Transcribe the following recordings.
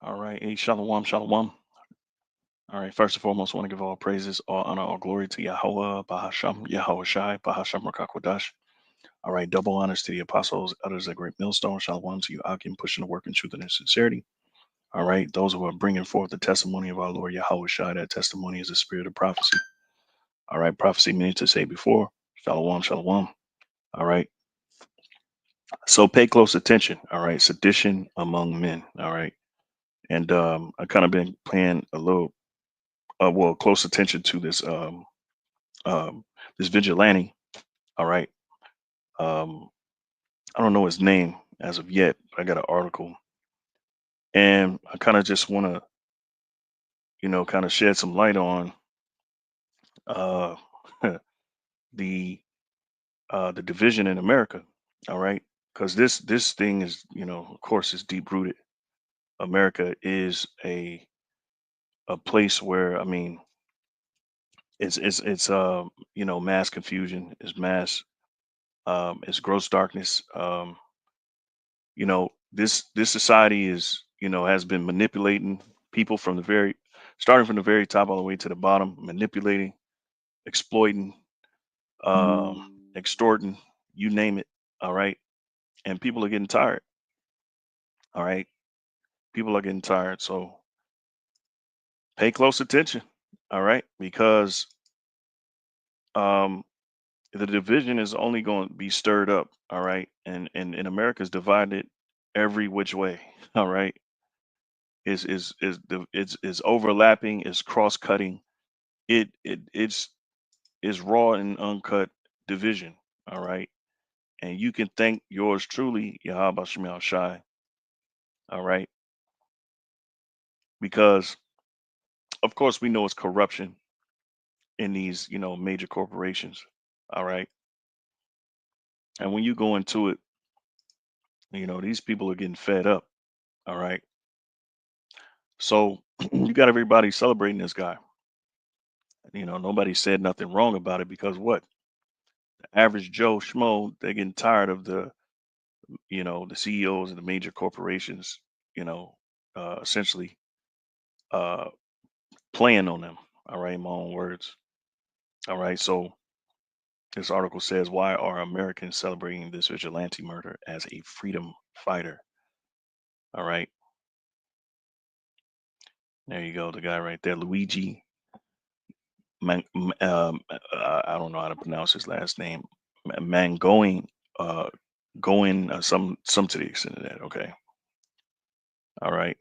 All right. Hey, shalom, shalom. All right. First and foremost, I want to give all praises, all honor, all glory to Yahweh, Bahasham, Yahweh Shai, Bahasham Rakakwadash. All right. Double honors to the apostles, others, a great millstone. Shalom to you, Akim, pushing the work in truth and in sincerity. All right. Those who are bringing forth the testimony of our Lord Yahweh Shai, that testimony is the spirit of prophecy. All right. Prophecy meaning to say before. Shalom, shalom. All right. So pay close attention. All right. Sedition among men. All right. And I kind of been paying a little close attention to um, this vigilante. All right. Um, I don't know his name as of yet. I got an article, and I kind of just want to, kind of shed some light on uh, the the division in America. All right, because this thing is, of course, is deep rooted. America is a place where, I mean, it's mass confusion, is mass, it's gross darkness. This society is, has been manipulating people from the very starting from the very top all the way to the bottom, manipulating, exploiting, um extorting, you name it. All right. And people are getting tired. All right. People are getting tired. So pay close attention. All right. Because um the division is only going to be stirred up. All right. And America's divided every which way. All right. Is overlapping, is cross cutting. It's raw and uncut division. All right. And you can thank yours truly, Yahweh Shemel Shai. All right. Because of course we know it's corruption in these, major corporations. All right. And when you go into it, these people are getting fed up. All right. So you got everybody celebrating this guy. Nobody said nothing wrong about it because what? The average Joe Schmo, they're getting tired of the CEOs of the major corporations, essentially uh, playing on them. All right, in my own words. All right, so this article says, why are Americans celebrating this vigilante murder as a freedom fighter? All right, there you go, the guy right there, Luigi. I don't know how to pronounce his last name. Mangoing, going some to the extent of that. Okay, all right.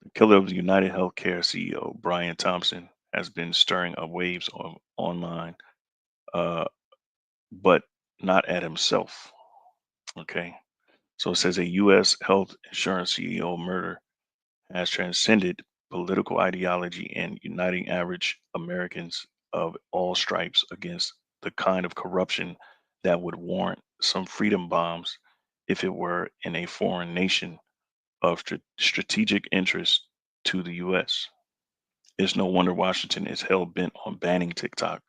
The killer of the United Healthcare CEO, Brian Thompson, has been stirring up waves of online, uh, but not at himself. Okay. So it says a U.S. health insurance CEO murder has transcended political ideology and uniting average Americans of all stripes against the kind of corruption that would warrant some freedom bombs if it were in a foreign nation of strategic interest to the U.S. It's no wonder Washington is hell bent on banning TikTok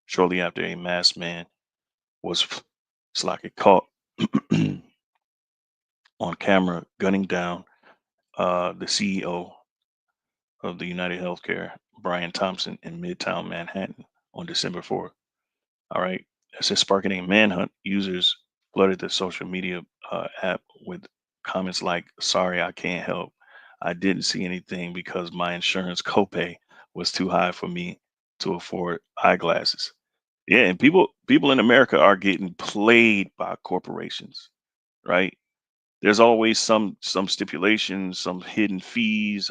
shortly after a masked man was it's like it caught on camera gunning down the CEO of the United Healthcare, Brian Thompson, in Midtown Manhattan on December 4th. All right. It says sparking a manhunt, users flooded the social media app with comments like, sorry, I can't help. I didn't see anything because my insurance copay was too high for me to afford eyeglasses. Yeah, and people in America are getting played by corporations, right? There's always some stipulations, some hidden fees,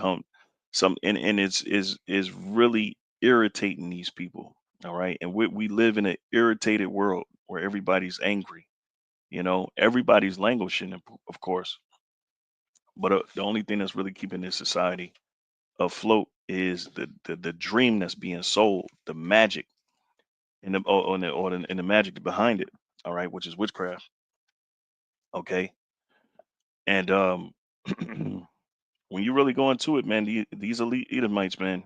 some and it's really irritating these people. All right. And we live in an irritated world where everybody's angry, everybody's languishing, of course. But the only thing that's really keeping this society afloat is the dream that's being sold, the magic and the magic behind it. All right, which is witchcraft. Okay. And when you really go into it, man, these elite Edomites, man,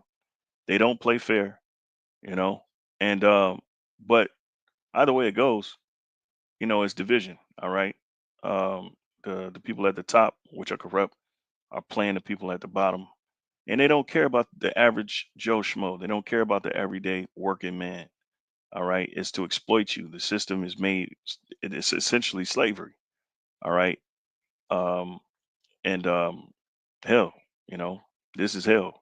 they don't play fair, you know. And but either way it goes, it's division. All right, the people at the top, which are corrupt, are playing the people at the bottom, and they don't care about the average Joe Schmo. They don't care about the everyday working man. All right, it's to exploit you. The system is made. It is essentially slavery. All right, um, and hell, you know, this is hell.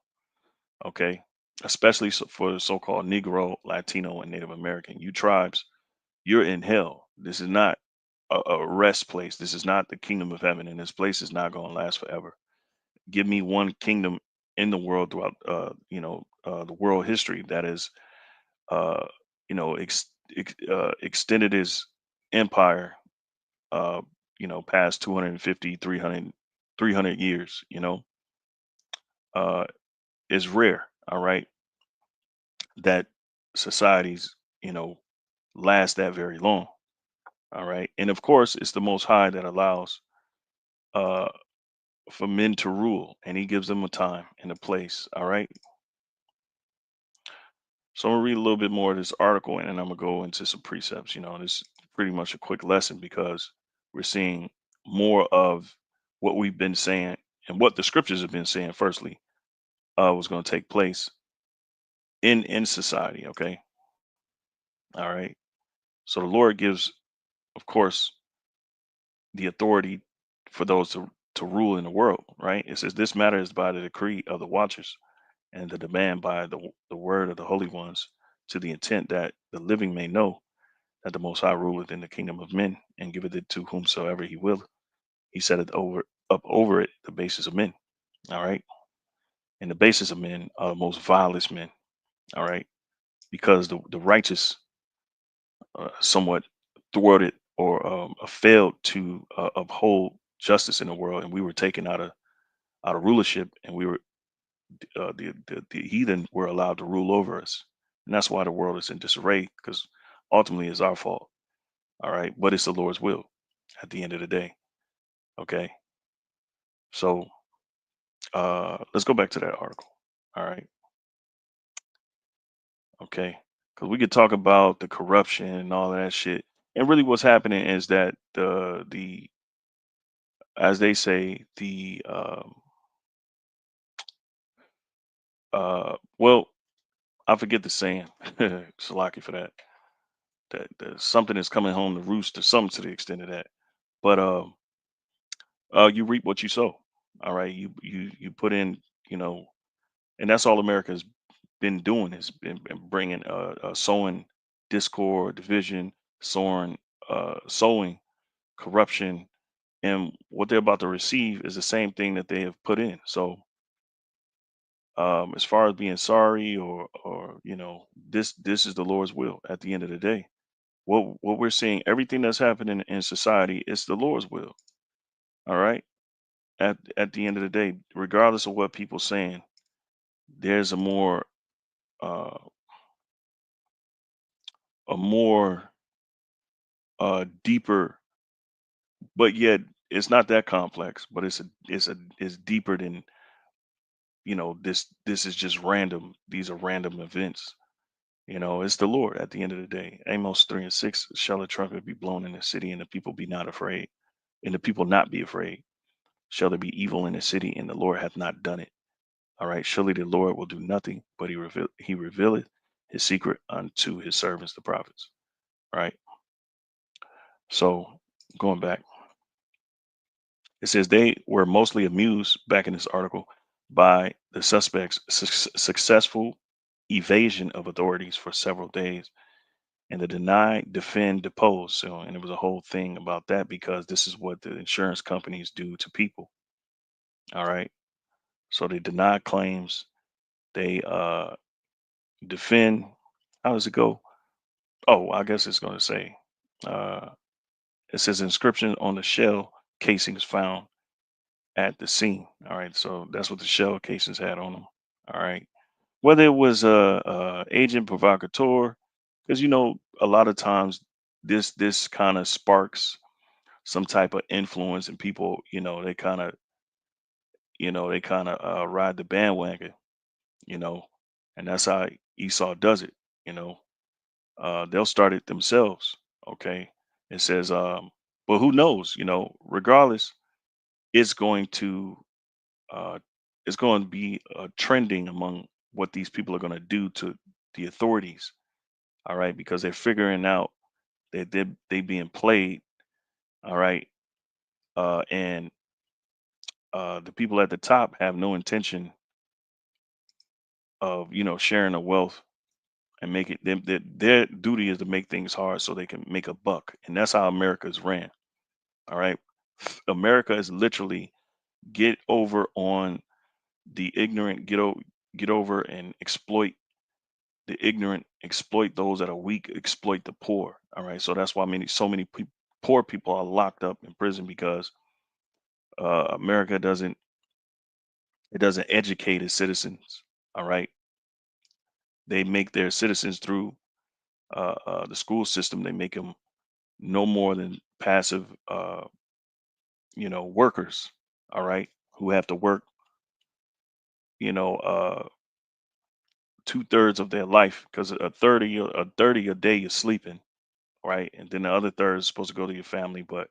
Okay, especially for the so-called Negro, Latino, and Native American. You tribes, you're in hell. This is not a rest place. This is not the kingdom of heaven, and this place is not going to last forever. Give me one kingdom in the world throughout, the world history that is, uh, extended his empire, uh, past 250, 300 years, uh, is rare. All right. That societies, you know, last that very long. All right. And of course, it's the Most High that allows uh, for men to rule, and He gives them a time and a place. All right. So I'm gonna read a little bit more of this article, and then I'm gonna go into some precepts. This is pretty much a quick lesson because we're seeing more of what we've been saying and what the scriptures have been saying. Firstly, was going to take place in society. Okay. All right. So the Lord gives, of course, the authority for those to rule in the world, right? It says this matter is by the decree of the watchers and the demand by the word of the holy ones, to the intent that the living may know that the Most High ruleth in the kingdom of men and giveth it to whomsoever He will. He set it up over it the basis of men. All right, and the basis of men are the most vilest men. All right, because the righteous somewhat thwarted or failed to uphold justice in the world, and we were taken out of rulership, and we were the heathen were allowed to rule over us, and that's why the world is in disarray, because ultimately it's our fault. All right, but it's the Lord's will at the end of the day. Okay, so let's go back to that article. All right, okay, because we could talk about the corruption and all of that shit, and really what's happening is that the as they say well, I forget the saying. Salaki for that. That something is coming home to roost, to some, to the extent of that. But you reap what you sow. All right, you put in, you know, and that's all America's been doing, has been bringing sowing discord, division, sowing corruption, and what they're about to receive is the same thing that they have put in. So as far as being sorry, or this is the Lord's will at the end of the day. What we're seeing, everything that's happening in society, it's the Lord's will. All right. At the end of the day, regardless of what people saying, there's uh a more deeper, but yet it's not that complex, but it's deeper than, this is just random. These are random events. It's the Lord at the end of the day. Amos 3:6, shall a trumpet be blown in the city, and the people be not afraid, and the people not be afraid. Shall there be evil in the city, and the Lord hath not done it? All right, surely the Lord will do nothing, but he revealeth his secret unto his servants, the prophets. Right. So going back, it says they were mostly amused back in this article by the suspects' successful evasion of authorities for several days, and the deny, defend, depose. So, and it was a whole thing about that because this is what the insurance companies do to people. All right. So they deny claims, they defend. How does it go? Oh, I guess it's going to say, uh, it says inscription on the shell casings found at the scene. All right. So that's what the shell casings had on them. All right. Whether it was a agent provocateur, because a lot of times this kind of sparks some type of influence, and people, they kind of ride the bandwagon, you know, and that's how Esau does it. You know, they'll start it themselves. Okay, it says, but who knows? Regardless, it's going to. uh, it's going to be trending among what these people are going to do to the authorities. All right, because they're figuring out that they being played. All right, and the people at the top have no intention of sharing the wealth and make it them their duty is to make things hard so they can make a buck, and that's how America's ran. All right, America is literally get over on the ignorant, get over and exploit the ignorant, exploit those that are weak, exploit the poor. All right, so that's why so many poor people are locked up in prison because America doesn't educate its citizens. All right, they make their citizens through the school system. They make them no more than passive, workers. All right, who have to work, you know, 2/3 of their life because a third of your day is sleeping, right, and then the other third is supposed to go to your family. But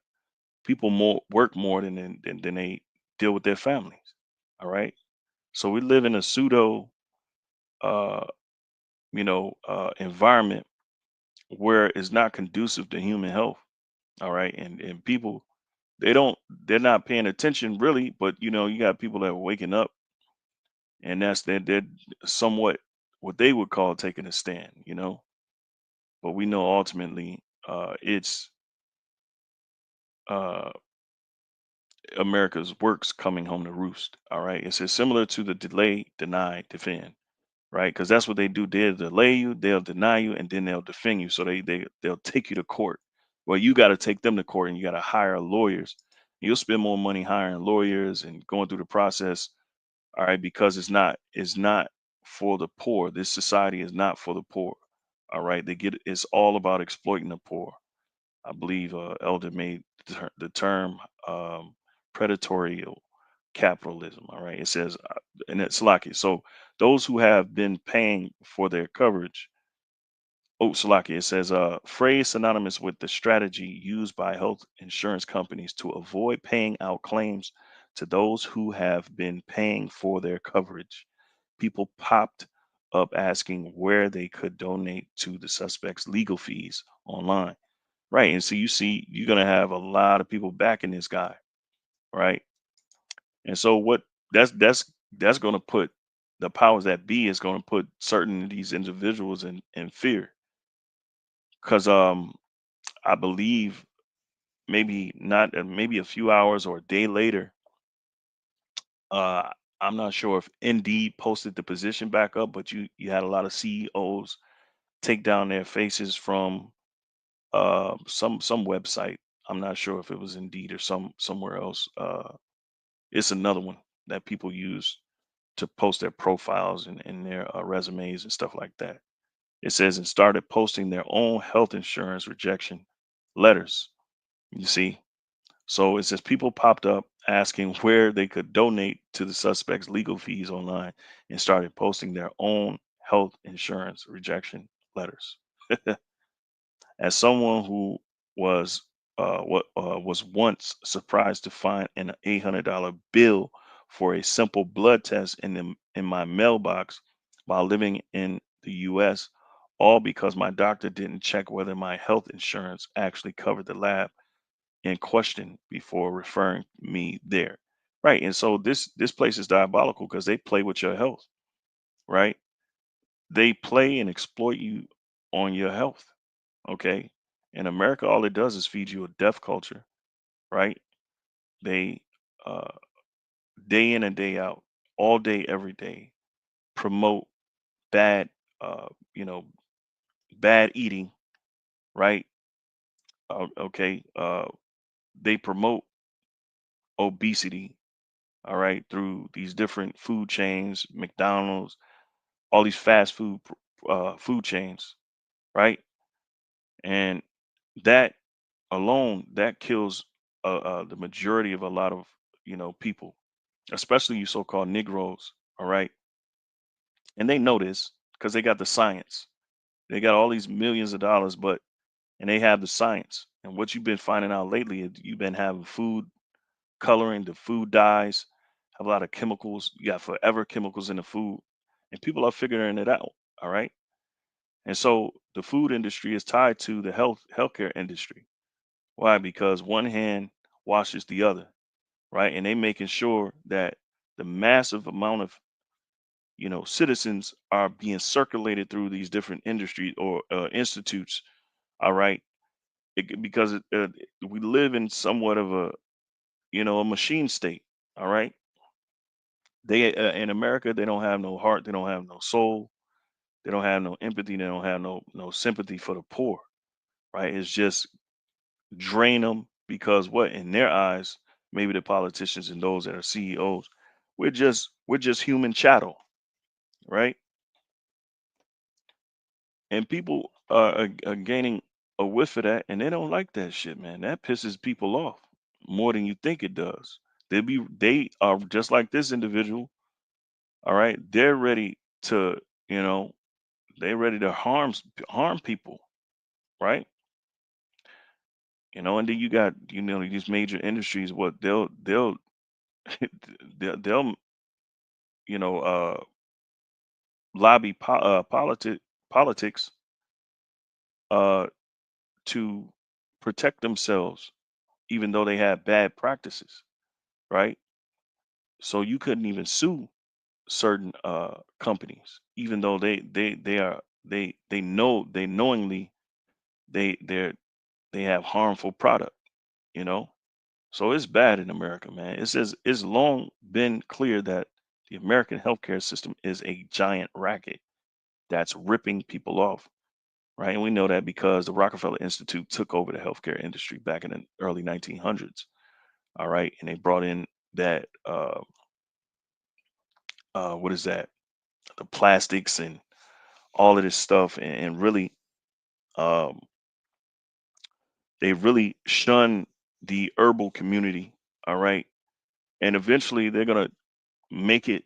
people more work more than they deal with their families. All right, so we live in a pseudo, uh, environment where it's not conducive to human health. All right, and people they're not paying attention really, but you got people that are waking up, and they're somewhat what they would call taking a stand. But we know ultimately it's uh, America's works coming home to roost. All right, it's similar to the delay, deny, defend. Right, because that's what they do. They'll delay you, they'll deny you, and then they'll defend you. So they'll take you to court. Well, you got to take them to court, and you got to hire lawyers. You'll spend more money hiring lawyers and going through the process. All right, because it's not for the poor. This society is not for the poor. All right, it's all about exploiting the poor. I believe Elder made the term predatory capitalism. All right, it says, and it's lucky. So those who have been paying for their coverage, oh, Salaki, it says, phrase synonymous with the strategy used by health insurance companies to avoid paying out claims to those who have been paying for their coverage. People popped up asking where they could donate to the suspect's legal fees online. Right. And so you're going to have a lot of people backing this guy. Right. And so that's going to put the powers that be is going to put certain of these individuals in fear because I believe maybe not maybe a few hours or a day later, uh I'm not sure if Indeed posted the position back up, but you had a lot of CEOs take down their faces from some website. I'm not sure if it was Indeed or somewhere else. It's another one that people use to post their profiles and their resumes and stuff like that. It says and started posting their own health insurance rejection letters. You see, so it says people popped up asking where they could donate to the suspect's legal fees online and started posting their own health insurance rejection letters. As someone who was was once surprised to find an $800 bill for a simple blood test in my mailbox while living in the U.S., all because my doctor didn't check whether my health insurance actually covered the lab in question before referring me there. Right, and so this place is diabolical because they play with your health. Right, they play and exploit you on your health. Okay. In America, all it does is feed you a death culture, right? They uh, day in and day out, all day, every day, promote bad, uh, you know, bad eating, right? Okay. They promote obesity, all right, through these different food chains, McDonald's, all these fast food chains, right? And that alone, that kills the majority of a lot of people, especially you so-called Negroes. All right, and they know this because they got the science. They got all these millions of dollars, but and they have the science. And what you've been finding out lately is you've been having food coloring, the food dyes, have a lot of chemicals. You got forever chemicals in the food, and people are figuring it out. All right. And so the food industry is tied to the healthcare industry. Why? Because one hand washes the other, right? And they making sure that the massive amount of citizens are being circulated through these different industries or institutes. All right, because we live in somewhat of a a machine state. All right, they in America they don't have no heart, they don't have no soul, they don't have no empathy, they don't have no sympathy for the poor. Right? It's just drain them because what in their eyes, maybe the politicians and those that are CEOs, we're just human chattel, right? And people are gaining a whiff of that, and they don't like that shit, man. That pisses people off more than you think it does. They are just like this individual. All right, they're ready to, you know, they're ready to harm people, right? And then you got these major industries. What they'll they'll you know lobby politics uh to protect themselves, even though they have bad practices, right? So you couldn't even sue certain companies, even though they know they knowingly they they have harmful product, you know. So it's bad in America, man. It says it's long been clear that the American healthcare system is a giant racket that's ripping people off, right? And we know that because the Rockefeller Institute took over the healthcare industry back in the early 1900s. All right, and they brought in that what is that? The plastics and all of this stuff, and really, um, they really shun the herbal community. All right, and eventually they're gonna make it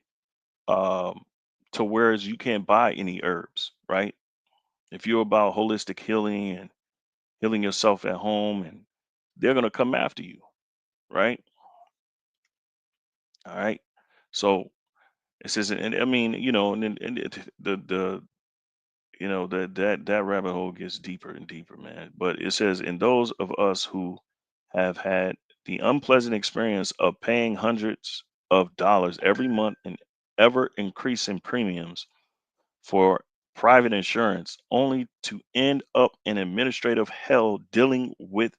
um, to whereas you can't buy any herbs, right? If you're about holistic healing and healing yourself at home, and they're gonna come after you, right? All right. So it says, and I mean, and the that rabbit hole gets deeper and deeper, man. But it says, in those of us who have had the unpleasant experience of paying hundreds of dollars every month in ever increasing premiums for private insurance, only to end up in administrative hell dealing with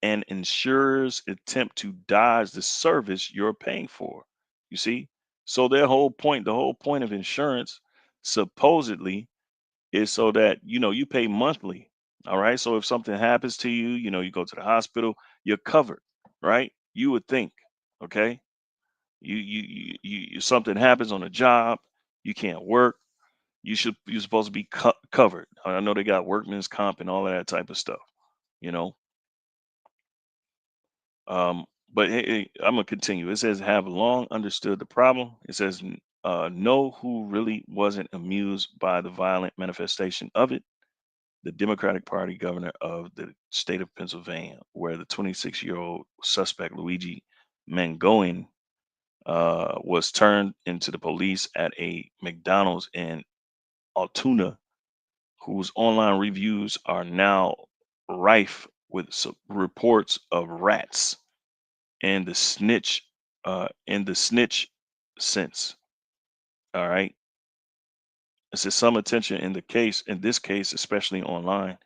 an insurer's attempt to dodge the service you're paying for. You see? So the whole point of insurance supposedly is so that you pay monthly. All right. So if something happens to you, you go to the hospital, you're covered, right? You would think, okay? Something happens on a job, you can't work, you're supposed to be covered. I know they got workman's comp and all of that type of stuff, you know. Um, but I'm gonna continue. It says have long understood the problem. It says know who really wasn't amused by the violent manifestation of it. The Democratic Party governor of the state of Pennsylvania, where the 26-year-old suspect Luigi Mangoin was turned into the police at a McDonald's in Altoona, whose online reviews are now rife with reports of rats and the snitch sense. All right. It says some attention in this case, especially online,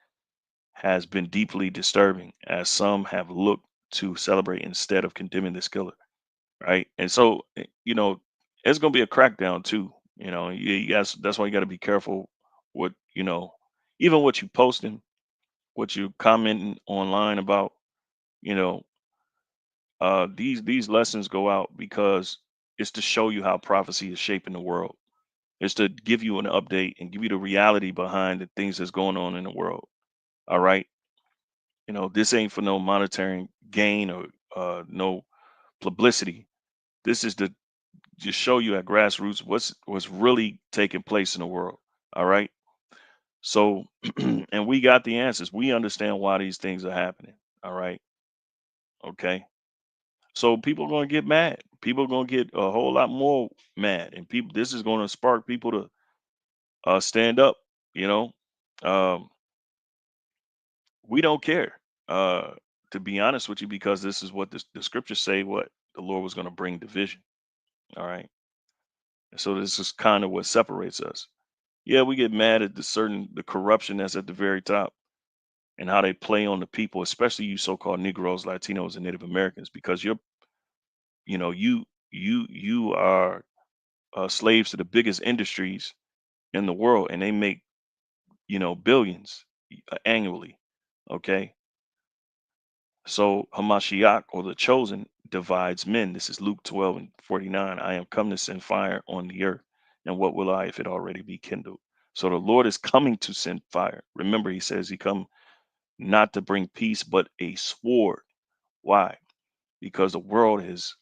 has been deeply disturbing as some have looked to celebrate instead of condemning this killer. Right. And so, it's going to be a crackdown too. You guys, that's why you got to be careful what, even what you posting, what you commenting online about, you know, these lessons go out because it's to show you how prophecy is shaping the world. It's to give you an update and give you the reality behind the things that's going on in the world. All right. This ain't for no monetary gain or no publicity. This is to just show you at grassroots what's really taking place in the world. All right. So, and we got the answers. We understand why these things are happening. All right. Okay. So people are going to get mad. People are going to get a whole lot more mad, and people. This is going to spark people to stand up. You know, um, we don't care. Uh, to be honest with you, because this is what the scriptures say. What the Lord was going to bring division. All right. So this is kind of what separates us. Yeah, we get mad at the corruption that's at the very top and how they play on the people, especially you so-called Negroes, Latinos, and Native Americans, because you know, you are slaves to the biggest industries in the world, and they make billions annually. Okay, so Hamashiach, or the chosen, divides men. This is Luke 12:49. I am come to send fire on the earth, and what will I if it already be kindled? So the Lord is coming to send fire. Remember, He says He come not to bring peace, but a sword. Why? Because the world has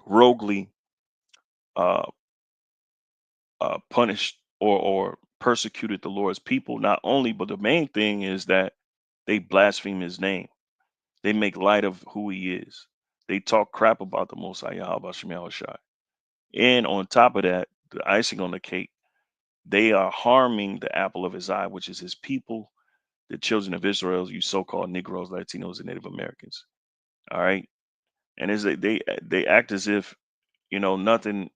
roguely uh, punished or persecuted the Lord's people. Not only, but the main thing is that they blaspheme His name. They make light of who He is. They talk crap about the Most High Yahweh Shem Yahushai. And on top of that, the icing on the cake, they are harming the apple of His eye, which is His people, the children of Israel, you so-called Negroes, Latinos, and Native Americans. All right, and as they act as if nothing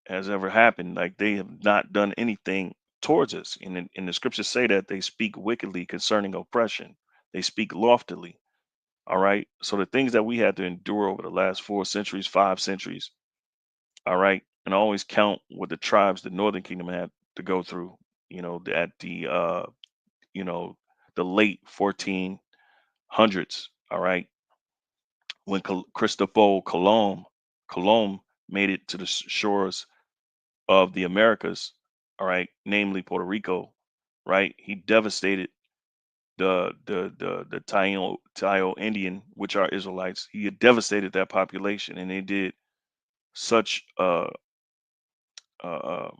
has ever happened, like they have not done anything towards us. And the scriptures say that they speak wickedly concerning oppression. They speak loftily. All right. So the things that we had to endure over the last 4 centuries, 5 centuries, all right, and I always count what the tribes, the Northern Kingdom had to go through, at you know, the late 1400s, all right, when Cristobal Colon made it to the shores of the Americas, all right, namely Puerto Rico, right? He devastated the Taino Indian, which are Israelites. He had devastated that population, and they did such uh, uh,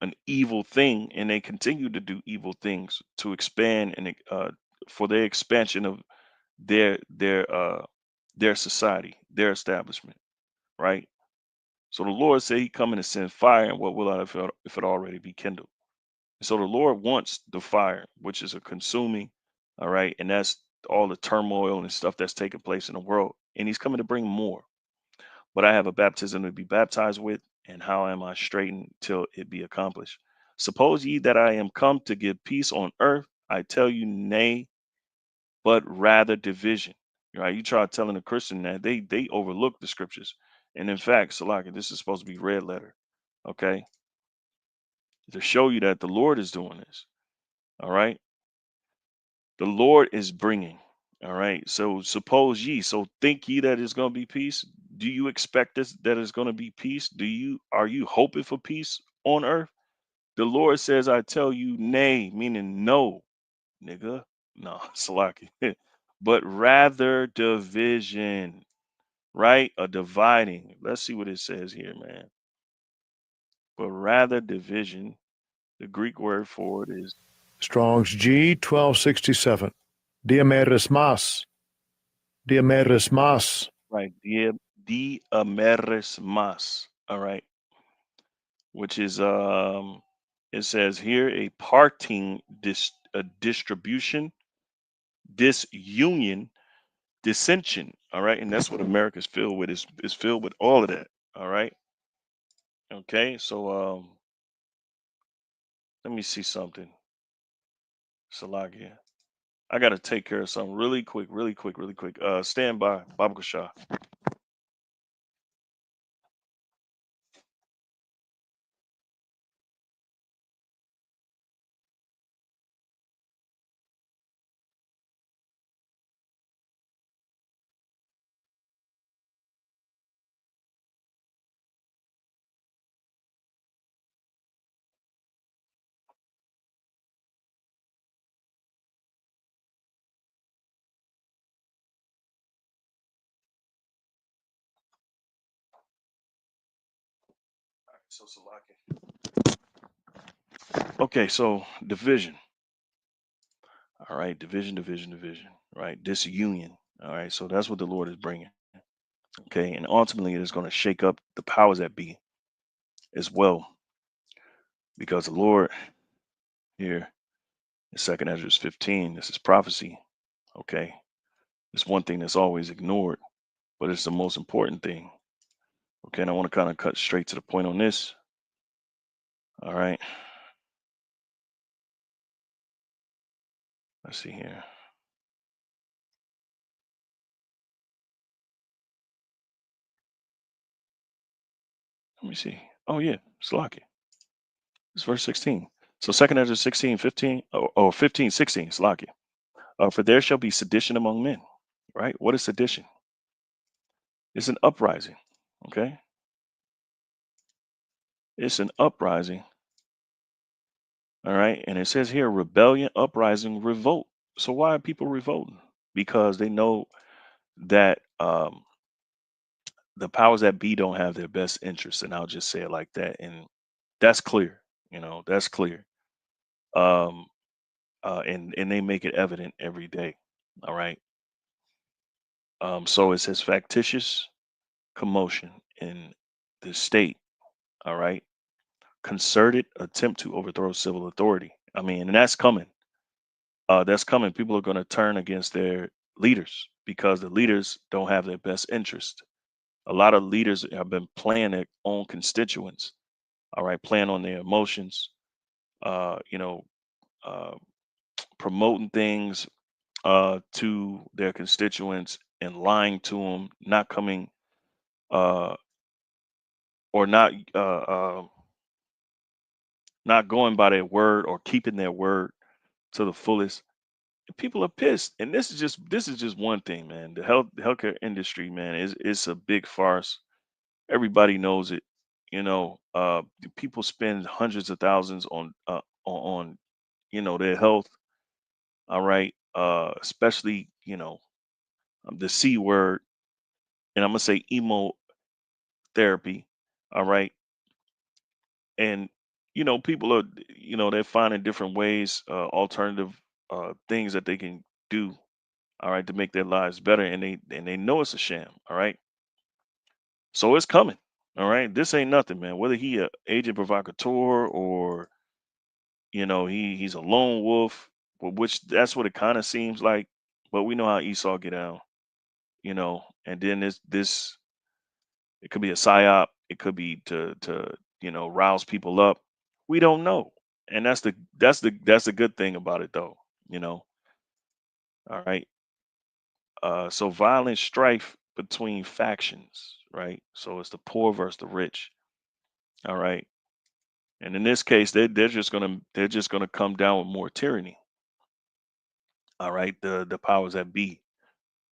an evil thing, and they continue to do evil things to expand and for their expansion of their their uh, their society, their establishment, right? So the Lord said He coming to send fire, and what will I if it already be kindled? So the Lord wants the fire, which is a consuming, all right, and that's all the turmoil and stuff that's taking place in the world. And He's coming to bring more. But I have a baptism to be baptized with, and how am I straitened till it be accomplished? Suppose ye that I am come to give peace on earth, I tell you, nay, but rather division. Right? You try telling a Christian that they overlook the scriptures. And in fact, Salaki, this is supposed to be red letter, okay, to show you that the Lord is doing this. All right. The Lord is bringing. All right. So suppose ye. So think ye that it's going to be peace. Do you expect this that it's going to be peace? Are you hoping for peace on earth? The Lord says, I tell you, nay, meaning no, nigga. No, Salaki. But rather division, right? A dividing. Let's see what it says here, man. But rather division. The Greek word for it is Strong's G 1267. Diameris mas. Diameris mas. right. Die ameris mas. All right. Which is it says here a parting a distribution, disunion, dissension. All right. And that's what America's filled with, is filled with all of that. All right. Okay. So let me see something. Salagia. I gotta take care of something really quick, really quick, really quick. Stand by, Baba Shah. So Salakia. Okay, so division. All right, division, division, division. Right, disunion. All right, so that's what the Lord is bringing. Okay, and ultimately it is going to shake up the powers that be as well, because the Lord here in Second Ezra 15, this is prophecy. Okay, it's one thing that's always ignored, but it's the most important thing. Okay, and I want to kind of cut straight to the point on this. All right, let's see here. Let me see. Oh yeah, Slocky. It's verse 16. So Second Ezra 16, 15, or 15, 16, Slocky. For there shall be sedition among men. Right? What is sedition? It's an uprising. Okay, it's an uprising. All right, and it says here rebellion, uprising, revolt. So why are people revolting? Because they know that the powers that be don't have their best interests, and I'll just say it like that. And that's clear. That's clear. Um, and they make it evident every day. All right. So it says factitious commotion in the state. All right. Concerted attempt to overthrow civil authority. I mean, and that's coming. That's coming. People are going to turn against their leaders because the leaders don't have their best interest. A lot of leaders have been playing their own constituents. All right, playing on their emotions. Uh, you know, uh, Promoting things to their constituents and lying to them, not coming uh, or not going by their word or keeping their word to the fullest. People are pissed, and this is just one thing, man. The healthcare industry, man, is a big farce. Everybody knows it. The people spend hundreds of thousands on their health. All right, especially the C word, and I'm gonna say therapy. All right, and people are they're finding different ways, alternative things that they can do. All right, to make their lives better, and they know it's a sham. All right, so it's coming. All right, this ain't nothing, man. Whether he a agent provocateur or he's a lone wolf, which that's what it kind of seems like. But we know how Esau get down, and then this it could be a psyop, it could be to rouse people up. We don't know, and that's the good thing about it, though. You know, all right. So violent strife between factions, right? So it's the poor versus the rich, all right. And in this case, they're just gonna come down with more tyranny, all right. The powers that be,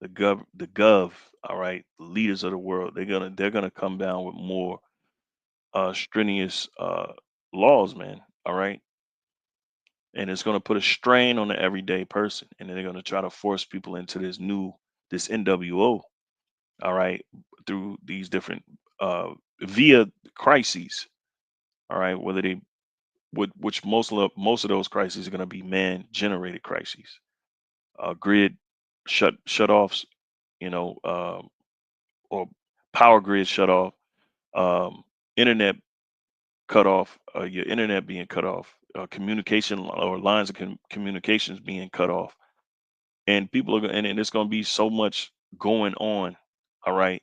the gov, all right, the leaders of the world, they're gonna come down with more strenuous laws, man, all right. And it's gonna put a strain on the everyday person, and then they're gonna try to force people into this NWO, all right, through these different via crises, all right, whether they which most of those crises are going to be man generated crises, grid shut offs, you know or power grid shut off, um, internet cut off, your internet being cut off, communication or lines of communications being cut off, and people are going, and it's going to be so much going on, all right.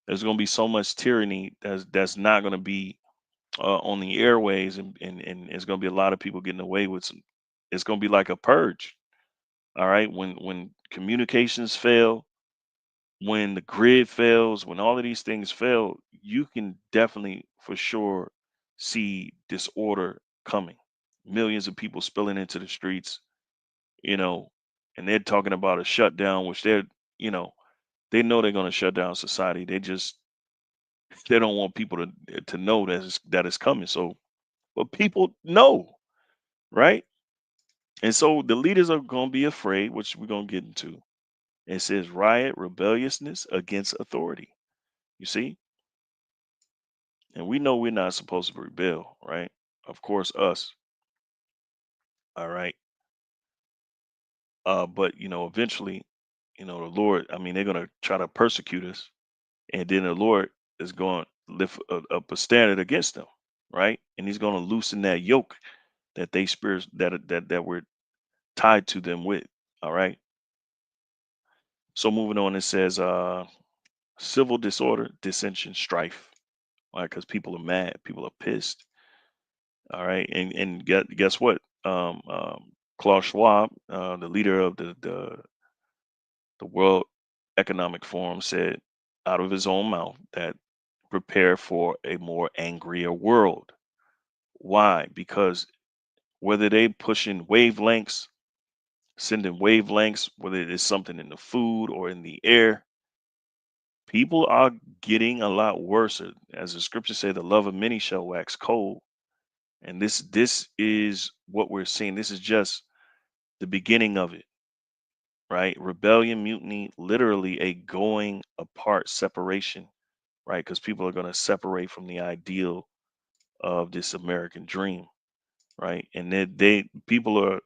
There's going to be so much tyranny that's not going to be on the airways, and it's going to be a lot of people getting away with some. It's going to be like a purge, all right. When communications fail, when the grid fails, when all of these things fail, you can definitely for sure see disorder coming. Millions of people spilling into the streets, you know, and they're talking about a shutdown, which you know, they know they're going to shut down society. They don't want people to know that it's coming. So, but people know, right? And so the leaders are going to be afraid, which we're going to get into. It says riot, rebelliousness against authority. You see, and we know we're not supposed to rebel, right? Of course, us. All right. But eventually, the Lord. I mean, they're going to try to persecute us. And then the Lord is going to lift up a standard against them, right? And He's going to loosen that yoke that they spirits that we're tied to them with. All right. So moving on, it says civil disorder, dissension, strife. Right, because people are mad, people are pissed. All right, and guess what? Klaus Schwab, the leader of the World Economic Forum, said out of his own mouth that prepare for a more angrier world. Why? Because whether they pushing wavelengths, sending wavelengths, whether it is something in the food or in the air, people are getting a lot worse. As the scriptures say, the love of many shall wax cold. And this is what we're seeing. This is just the beginning of it, right? Rebellion, mutiny, literally a going apart separation, right? Because people are going to separate from the ideal of this American dream, right? And they people are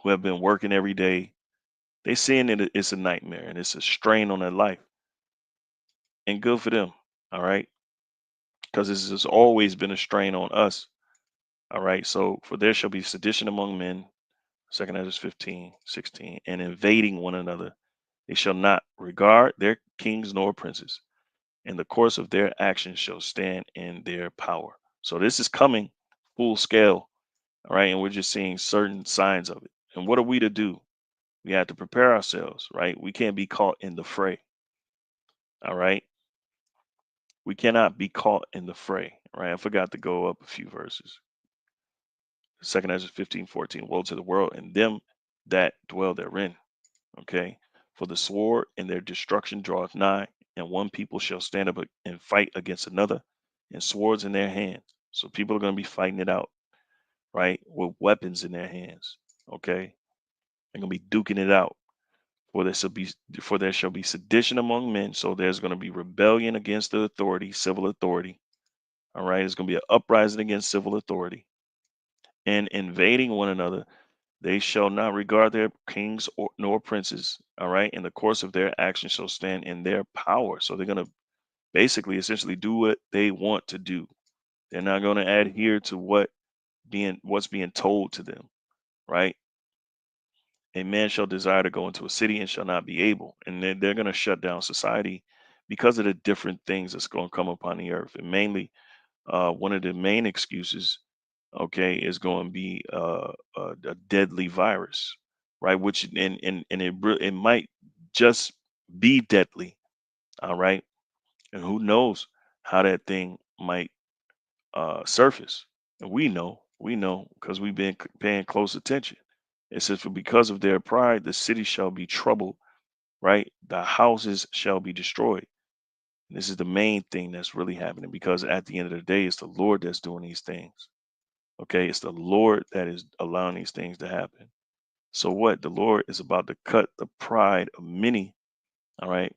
who have been working every day, they seeing it's a nightmare and it's a strain on their life. And good for them, all right? Because this has always been a strain on us. All right. So for there shall be sedition among men, Second Ezra 15:16, and invading one another. They shall not regard their kings nor princes. And the course of their actions shall stand in their power. So this is coming full scale. All right. And we're just seeing certain signs of it. And what are we to do? We have to prepare ourselves, right? We can't be caught in the fray. All right. We cannot be caught in the fray. Right. I forgot to go up a few verses. Second Ezra 15:14. Woe to the world and them that dwell therein. Okay. For the sword and their destruction draweth nigh, and one people shall stand up and fight against another, and swords in their hands. So people are going to be fighting it out, right? With weapons in their hands. Okay. They're going to be duking it out. For there shall be sedition among men. So there's going to be rebellion against the authority, civil authority. All right. It's going to be an uprising against civil authority and invading one another. They shall not regard their kings nor princes. All right. And the course of their actions shall stand in their power. So they're going to basically, essentially do what they want to do. They're not going to adhere to what's being told to them. Right. A man shall desire to go into a city and shall not be able. And they're going to shut down society because of the different things that's going to come upon the earth. And mainly, one of the main excuses, okay, is going to be a deadly virus, right? Which and it might just be deadly, all right. And who knows how that thing might surface? And we know because we've been paying close attention. It says, "For because of their pride, the city shall be troubled, right? The houses shall be destroyed." And this is the main thing that's really happening because at the end of the day, it's the Lord that's doing these things. Okay, it's the Lord that is allowing these things to happen. So what? The Lord is about to cut the pride of many, all right?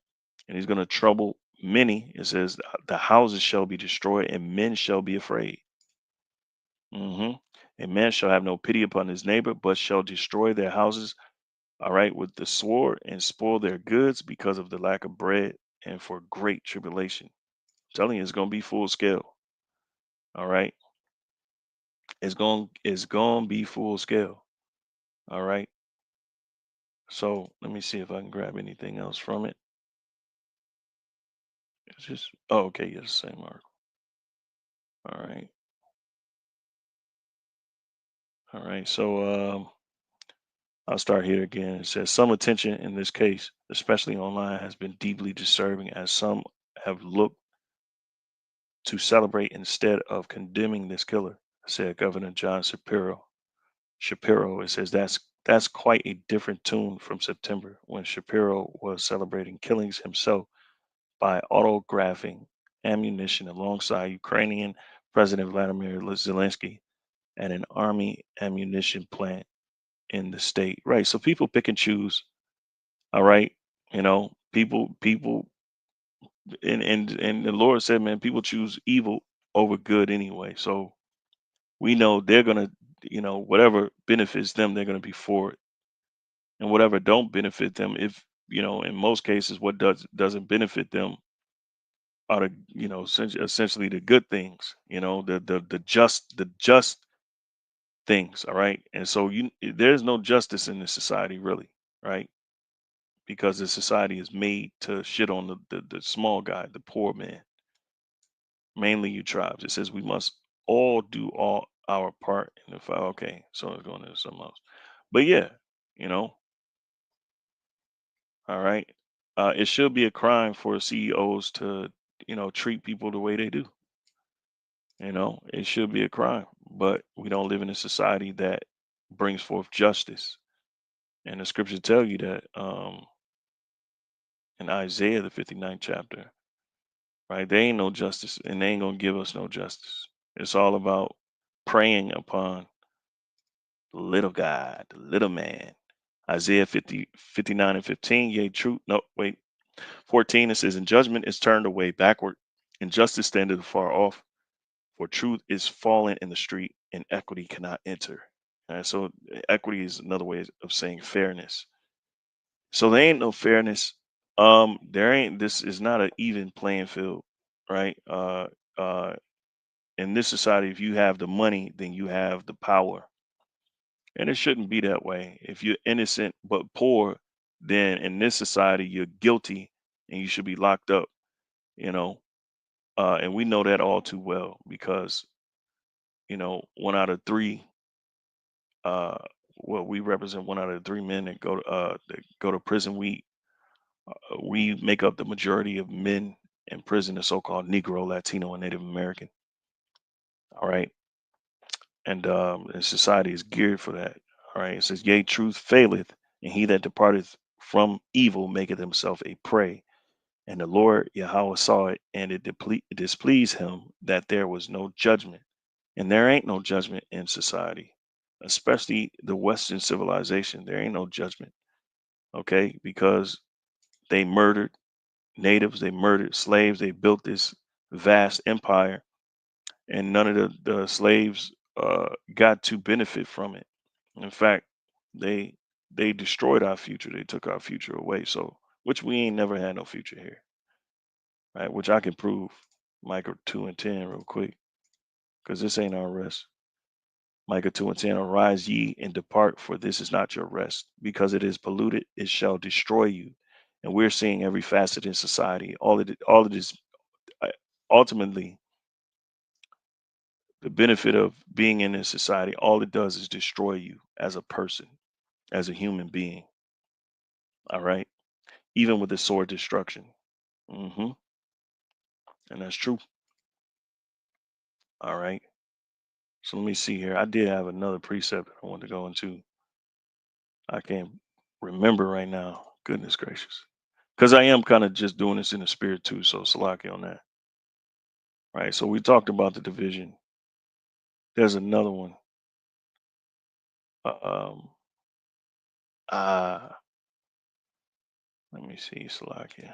And he's going to trouble many. It says the houses shall be destroyed and men shall be afraid. hmm And man shall have no pity upon his neighbor, but shall destroy their houses, all right, with the sword and spoil their goods because of the lack of bread and for great tribulation. I'm telling you, it's going to be full scale. All right. It's going to be full scale. All right. So let me see if I can grab anything else from it. It's just okay, yes, same article. All right. All right. So I'll start here again. It says some attention in this case, especially online, has been deeply disturbing as some have looked to celebrate instead of condemning this killer, said Governor John Shapiro. Shapiro, it says that's quite a different tune from September when Shapiro was celebrating killings himself by autographing ammunition alongside Ukrainian President Vladimir Zelensky at an army ammunition plant in the state. Right. So people pick and choose. All right. People and the Lord said, man, people choose evil over good anyway. So we know they're gonna, whatever benefits them, they're gonna be for it. And whatever don't benefit them, if in most cases what doesn't benefit them, are the, essentially the good things, the just things. All right. And so there's no justice in this society really, right? Because the society is made to shit on the small guy, the poor man, mainly you tribes. It says we must all do all our part in the fight. Okay, so it's going into something else. But yeah, you know, all right. It should be a crime for CEOs to, treat people the way they do. It should be a crime. But we don't live in a society that brings forth justice. And the scriptures tell you that in Isaiah, the 59th chapter, right? There ain't no justice, and they ain't gonna give us no justice. It's all about preying upon the little guy, the little man. Isaiah 59 and 15, yea, true. No, wait. 14, it says, and judgment is turned away backward, and justice standeth afar off, for truth is fallen in the street, and equity cannot enter. And so equity is another way of saying fairness. So there ain't no fairness. This is not an even playing field, right? Uh, in this society, if you have the money, then you have the power. And it shouldn't be that way. If you're innocent but poor, then in this society, you're guilty and you should be locked up, you know. And we know that all too well because, 1 out of 3, uh, well, we represent 1 out of 3 men that go to prison. We make up the majority of men in prison, the so-called Negro, Latino, and Native American. All right. And society is geared for that. All right. It says, yea, truth faileth, and he that departeth from evil maketh himself a prey. And the Lord Yahweh saw it, and it displeased him that there was no judgment. And there ain't no judgment in society, especially the Western civilization. There ain't no judgment, okay? Because they murdered natives, they murdered slaves, they built this vast empire, and none of the slaves got to benefit from it. In fact, they they destroyed our future. They took our future away. So, which we ain't never had no future here, right? Which I can prove, Micah 2:10, real quick, because this ain't our rest. Micah 2:10, arise ye and depart, for this is not your rest, because it is polluted, it shall destroy you. And we're seeing every facet in society. All of this, uh, ultimately, the benefit of being in this society, all it does is destroy you as a person, as a human being. All right, even with the sword destruction. hmm And that's true. All right. So let me see here. I did have another precept that I wanted to go into. I can't remember right now. Goodness gracious. Because I am kind of just doing this in the spirit too. So Salaki on that. Right. So we talked about the division. There's another one. Um uh let me see, Salaki.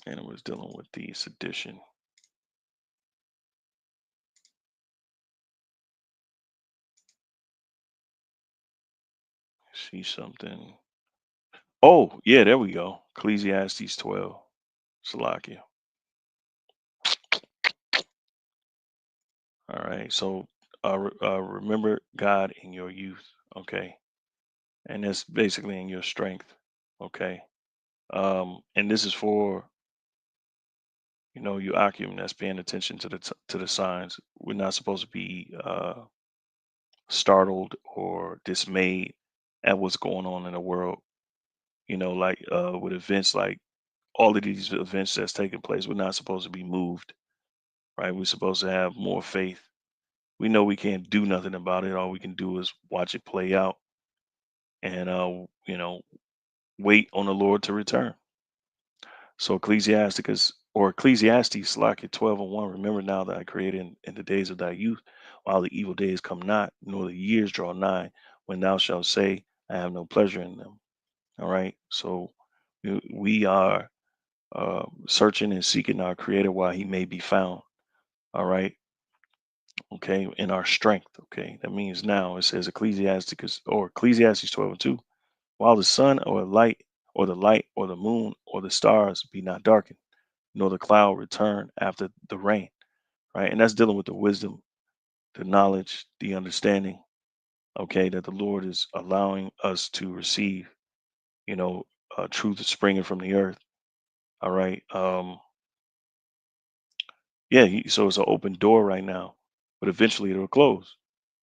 And it was dealing with the sedition. See something. Oh, yeah, there we go. Ecclesiastes 12. Salakia. All right. So remember God in your youth. Okay. And that's basically in your strength. Okay. And this is for, you Akim that's paying attention to the signs. We're not supposed to be startled or dismayed at what's going on in the world. Like with events like all of these events that's taking place, we're not supposed to be moved, right? We're supposed to have more faith. We know we can't do nothing about it. All we can do is watch it play out and wait on the Lord to return. So Ecclesiastes, like at 12:1, remember now that I created in the days of thy youth, while the evil days come not, nor the years draw nigh, when thou shalt say, I have no pleasure in them. All right. So we are searching and seeking our creator while he may be found. All right. Okay. In our strength. Okay. That means now it says Ecclesiastes 12:2, while the sun or light or the light, or the moon, or the stars be not darkened, nor the cloud return after the rain. Right. And that's dealing with the wisdom, the knowledge, the understanding, okay, that the Lord is allowing us to receive, you know, truth is springing from the earth. All right. Yeah. So it's an open door right now, but eventually it'll close.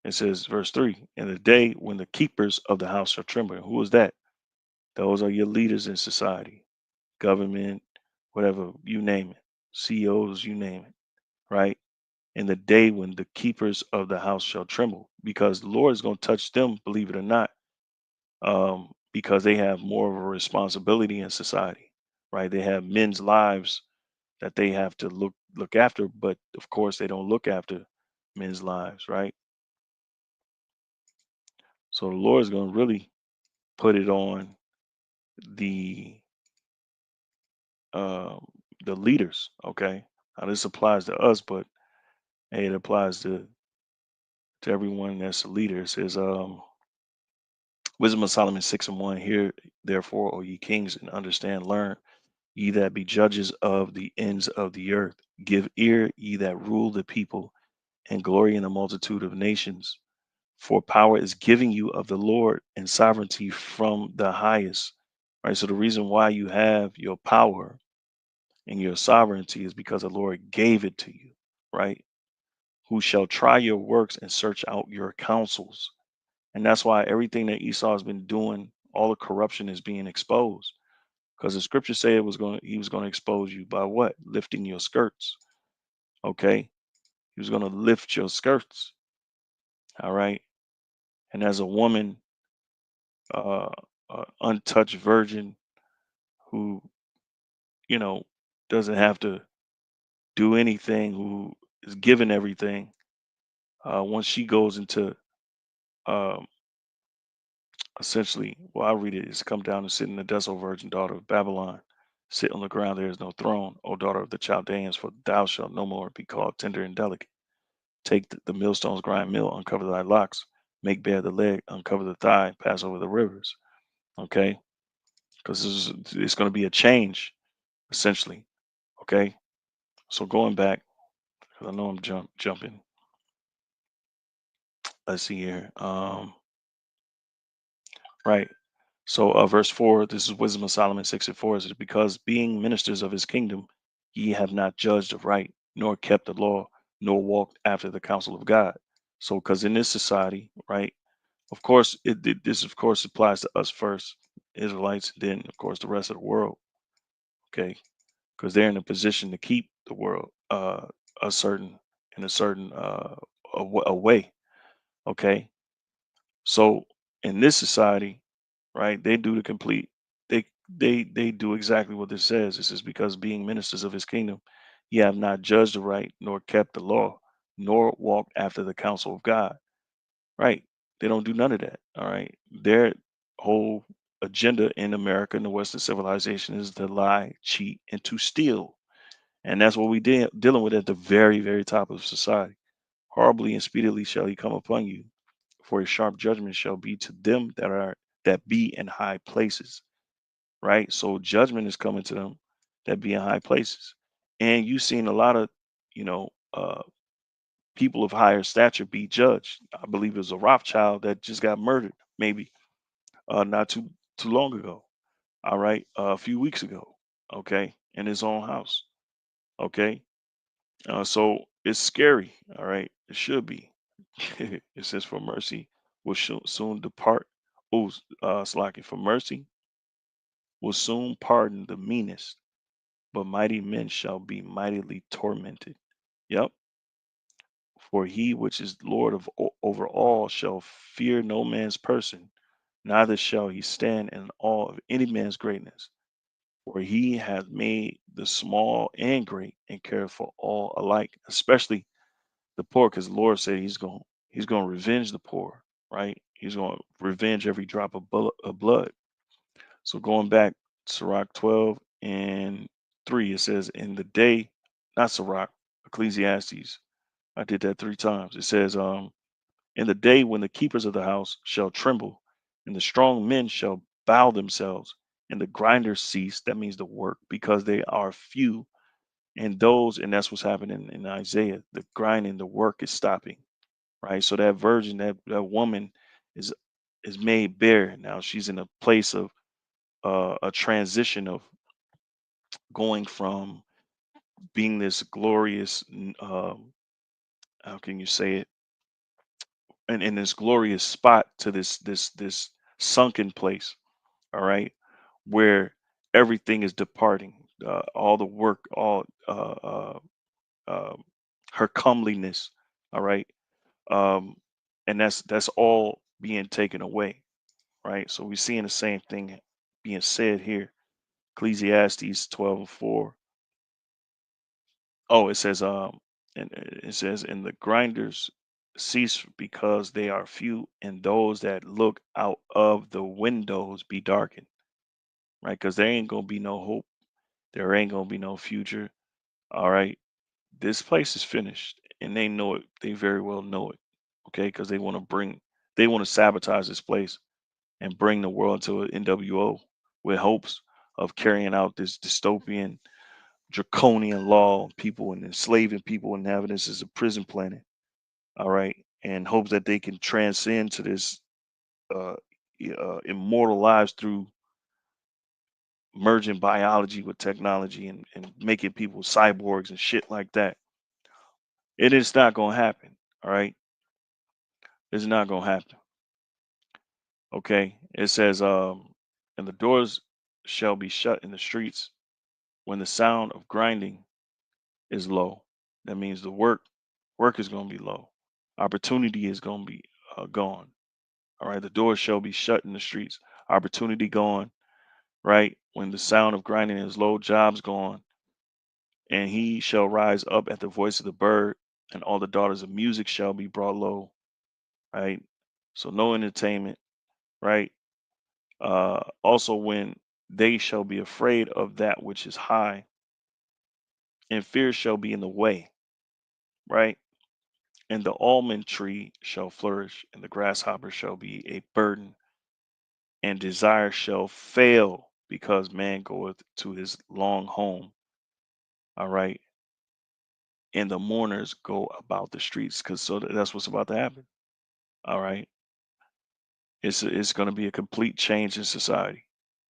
It says, verse 3, in the day when the keepers of the house shall tremble. And who is that? Those are your leaders in society, government, whatever, you name it, CEOs, you name it, right? In the day when the keepers of the house shall tremble, because the Lord is going to touch them, believe it or not, because they have more of a responsibility in society, right? They have men's lives that they have to look after, but of course they don't look after men's lives, right? So the Lord is going to really put it on the um, the leaders. Okay, now this applies to us, but hey, it applies to everyone that's a leader. It says, Wisdom of Solomon 6:1. Hear therefore, O ye kings, and understand, learn, ye that be judges of the ends of the earth. Give ear, ye that rule the people, and glory in the multitude of nations. For power is giving you of the Lord, and sovereignty from the highest. Right. So the reason why you have your power and your sovereignty is because the Lord gave it to you, right? Who shall try your works and search out your counsels. And that's why everything that Esau has been doing, all the corruption is being exposed. Because the scripture said he was going to expose you by what? Lifting your skirts. Okay. He was going to lift your skirts. All right. And as a woman, uh, untouched virgin who, you know, doesn't have to do anything, who is given everything, once she goes into um, essentially, well, I'll read it. It's come down and sit in the desolate virgin daughter of Babylon. Sit on the ground, there is no throne, O daughter of the Chaldeans, for thou shalt no more be called tender and delicate. Take the millstones, grind mill, uncover thy locks, make bare the leg, uncover the thigh, pass over the rivers. Okay? Because it's going to be a change, essentially. Okay? So going back, 'cause I know I'm jumping. Let's see here. Right. So, verse 4, this is Wisdom of Solomon 6 and 4, is because being ministers of his kingdom, ye have not judged of right, nor kept the law, nor walked after the counsel of God. So, because in this society, right, of course, this of course applies to us first, Israelites, then of course the rest of the world, okay, because they're in a position to keep the world a certain in a certain a way, okay. So in this society, right, they do the complete. They do exactly what this says. This is because being ministers of his kingdom, ye have not judged the right, nor kept the law, nor walked after the counsel of God. Right? They don't do none of that. All right. Their whole agenda in America and the Western civilization is to lie, cheat, and to steal. And that's what we dealing with at the very, very top of society. Horribly and speedily shall he come upon you, for his sharp judgment shall be to them that be in high places. Right. So judgment is coming to them that be in high places. And you've seen a lot of, you know, people of higher stature be judged. I believe it was a Rothschild that just got murdered, maybe not too long ago. All right, a few weeks ago. Okay, in his own house. Okay, so it's scary. All right, it should be. It says, "For mercy will soon depart." Oh, Slaki, for mercy will soon pardon the meanest, but mighty men shall be mightily tormented. Yep. For he which is Lord over all shall fear no man's person, neither shall he stand in awe of any man's greatness. For he hath made the small and great, and cared for all alike, especially the poor, because the Lord said he's going to revenge the poor, right? He's going to revenge every drop of blood. So going back, Sirach 12 and 3, it says, in the day, not Sirach, Ecclesiastes. I did that 3 times. It says, in the day when the keepers of the house shall tremble, and the strong men shall bow themselves, and the grinders cease. That means the work, because they are few. And that's what's happening in Isaiah. The grinding, the work is stopping, right? So that virgin, that woman is made bare. Now she's in a place of a transition of going from being this glorious, how can you say it, and in this glorious spot to this sunken place, all right, where everything is departing, all the work, all uh, her comeliness, all right, um, and that's all being taken away, right? So we're seeing the same thing being said here. Ecclesiastes 12:4. Oh, it says, and it says, and the grinders cease because they are few, and those that look out of the windows be darkened, right? Because there ain't gonna be no hope. There ain't gonna be no future. All right, this place is finished, and they know it. They very well know it. Okay, because they want to sabotage this place and bring the world to an NWO with hopes of carrying out this dystopian, draconian law on people and enslaving people and having this as a prison planet. All right, and hopes that they can transcend to this uh, immortal lives through merging biology with technology and making people cyborgs and shit like that. It is not going to happen. All right, it's not going to happen. Okay, it says, and the doors shall be shut in the streets when the sound of grinding is low. That means the work is going to be low. Opportunity is going to be gone. All right, the doors shall be shut in the streets. Opportunity gone. Right, when the sound of grinding is low, jobs gone, and he shall rise up at the voice of the bird, and all the daughters of music shall be brought low. Right, so no entertainment. Right, also when they shall be afraid of that which is high, and fear shall be in the way. Right, and the almond tree shall flourish, and the grasshopper shall be a burden, and desire shall fail, because man goeth to his long home. All right, and the mourners go about the streets, because that's what's about to happen. All right, it's going to be a complete change in society,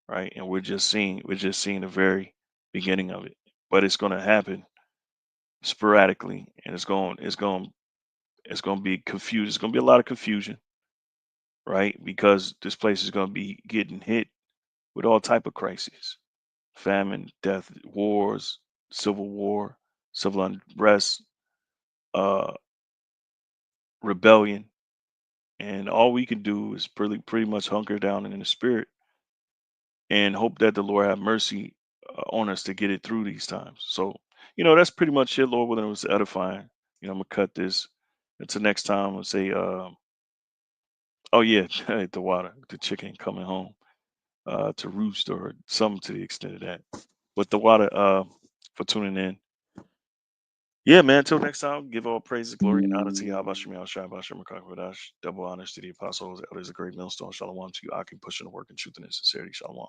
right? And we're just seeing the very beginning of it, but it's going to happen sporadically, and it's going to be confused. It's going to be a lot of confusion, right? Because this place is going to be getting hit with all type of crises: famine, death, wars, civil war, civil unrest, uh, rebellion. And all we can do is pretty much hunker down in the spirit and hope that the Lord have mercy on us to get it through these times. So, that's pretty much it. Lord willing, it was edifying. I'm gonna cut this until next time. I'll say, oh yeah, the water, the chicken coming home to roost or something to the extent of that. But the water, for tuning in. Yeah, man. Until next time, give all praises, glory, and honor to Yahweh Shem Shai Bashim Rakakwadash. Double honors to the apostles, elders, a great millstone. Shalom to you. I keep pushing the work in truth and in sincerity. Shalom.